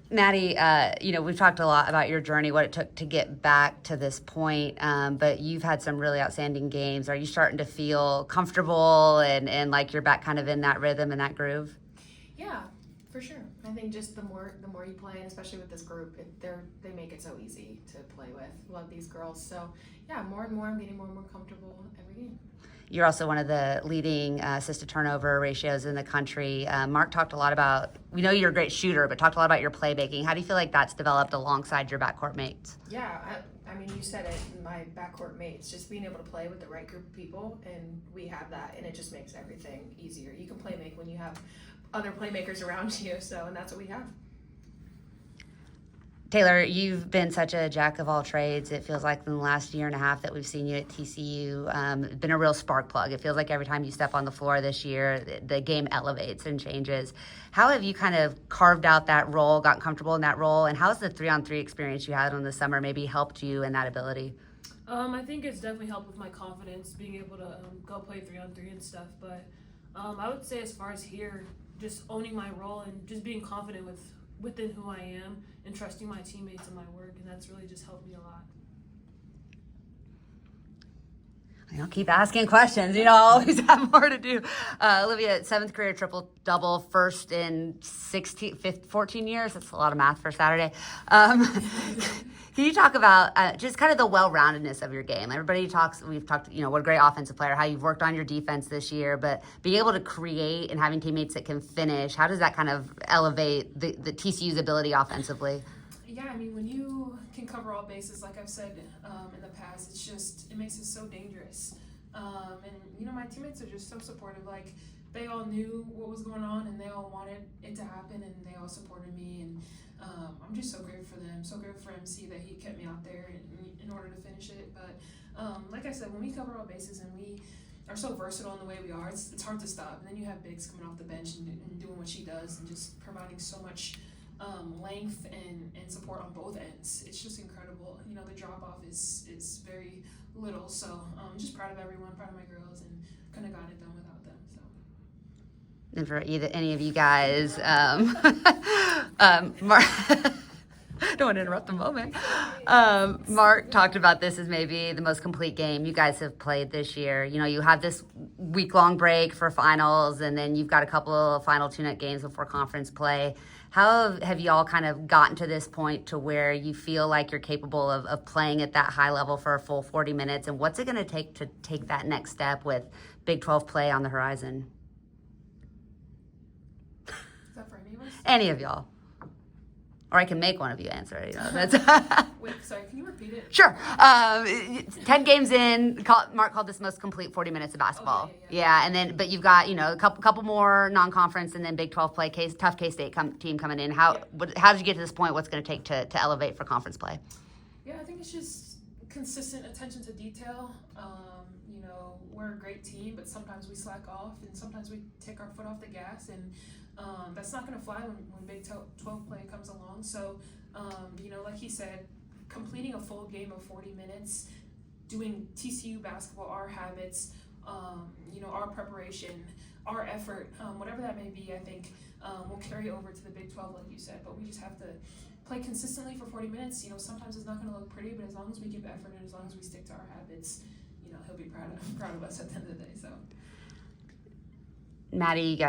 Maddie, we've talked a lot about your journey, what it took to get back to this point, but you've had some really outstanding games. Are you starting to feel comfortable and like you're back kind of in that rhythm and that groove? Yeah, for sure. I think just the more you play, and especially with this group, they make it so easy to play with. Love these girls. So yeah, more and more I'm getting more and more comfortable every game. You're also one of the leading assist to turnover ratios in the country. Mark talked a lot about, we know you're a great shooter, but talked a lot about your playmaking. How do you feel like that's developed alongside your backcourt mates? Yeah, I mean, you said it, my backcourt mates, just being able to play with the right group of people, and we have that, and it just makes everything easier. You can play make when you have other playmakers around you, and that's what we have. Taylor, you've been such a jack of all trades. It feels like in the last year and a half that we've seen you at TCU, it's been a real spark plug. It feels like every time you step on the floor this year, the game elevates and changes. How have you kind of carved out that role, gotten comfortable in that role, and how has the 3-on-3 experience you had on the summer maybe helped you in that ability? I think it's definitely helped with my confidence, being able to go play 3-on-3 and stuff. But I would say as far as here, just owning my role and just being confident within who I am and trusting my teammates and my work, and that's really just helped me a lot. I'll keep asking questions. I'll always have more to do. Olivia, 7th career triple-double, first in 14 years. That's a lot of math for Saturday. Can you talk about just kind of the well-roundedness of your game? We've talked, what a great offensive player, how you've worked on your defense this year, but being able to create and having teammates that can finish, how does that kind of elevate the TCU's ability offensively? Yeah, I mean, when you can cover all bases, like I've said in the past, it makes it so dangerous. And my teammates are just so supportive. Like, they all knew what was going on, and they all wanted it to happen, and they all supported me. And I'm just so grateful for them. So grateful for MC that he kept me out there in order to finish it. But like I said, when we cover all bases and we are so versatile in the way we are, it's hard to stop. And then you have Biggs coming off the bench and doing what she does and just providing so much length and support on both ends. It's just incredible. The drop off is very little. So I'm just proud of everyone, proud of my girls, and couldn't have gotten it done without them. So. And for any of you guys, Mark, don't want to interrupt the moment. Mark talked about this as maybe the most complete game you guys have played this year. You have this week-long break for finals, and then you've got a couple of final tune-up games before conference play. How have you all kind of gotten to this point to where you feel like you're capable of playing at that high level for a full 40 minutes? And what's it going to take that next step with Big 12 play on the horizon? Is that for any of us? Any of y'all. Or I can make one of you answer it. That's Wait, sorry, can you repeat it? Sure. 10 games in, Mark called this most complete 40 minutes of basketball. Yeah, and then, but you've got, a couple more non-conference and then Big 12 play, tough K-State team coming in. How did you get to this point? What's going to take to elevate for conference play? Yeah, I think it's just consistent attention to detail. We're a great team, but sometimes we slack off and sometimes we take our foot off the gas, and that's not going to fly when Big 12 play comes along. So, like he said, completing a full game of 40 minutes, doing TCU basketball, our habits, our preparation, our effort, whatever that may be, I think will carry over to the Big 12, like you said. But we just have to play consistently for 40 minutes. Sometimes it's not going to look pretty, but as long as we give effort and as long as we stick to our habits, he'll be proud of us at the end of the day. So. Maddie,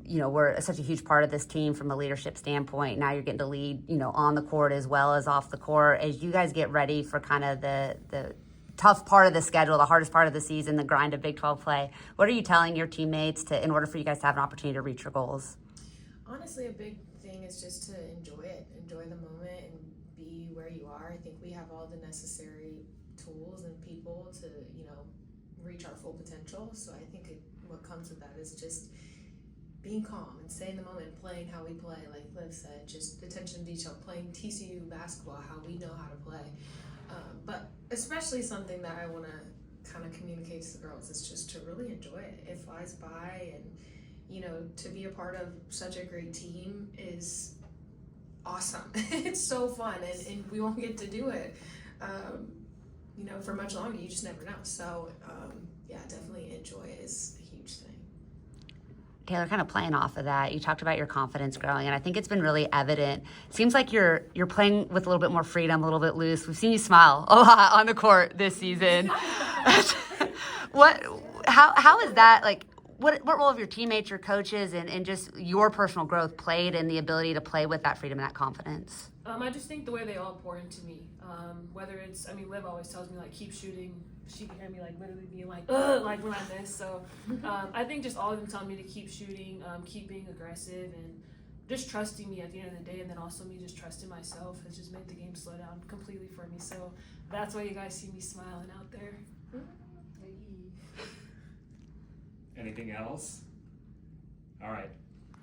we're such a huge part of this team from a leadership standpoint. Now you're getting to lead, on the court as well as off the court. As you guys get ready for kind of the tough part of the schedule, the hardest part of the season, the grind of Big 12 play, what are you telling your teammates in order for you guys to have an opportunity to reach your goals? Honestly, a big thing is just to enjoy the moment and be where you are. I think we have all the necessary tools and people to, reach our full potential. So I think what comes with that is just being calm and staying in the moment, playing how we play, like Liv said, just attention to detail, playing TCU basketball, how we know how to play. But especially something that I want to kind of communicate to the girls is just to really enjoy it. It flies by, and, to be a part of such a great team is awesome. It's so fun, and we won't get to do it. For much longer. You just never know. So, definitely enjoy is a huge thing. Taylor, kind of playing off of that, you talked about your confidence growing, and I think it's been really evident. Seems like you're playing with a little bit more freedom, a little bit loose. We've seen you smile a lot on the court this season. How is that, like, what role have your teammates, your coaches, and just your personal growth played in the ability to play with that freedom and that confidence? I just think the way they all pour into me, whether it's, Liv always tells me, like, keep shooting. She can hear me, like, literally being like, ugh, like when I miss. So I think just all of them telling me to keep shooting, keep being aggressive, and just trusting me at the end of the day, and then also me just trusting myself has just made the game slow down completely for me. So that's why you guys see me smiling out there. Anything else? All right.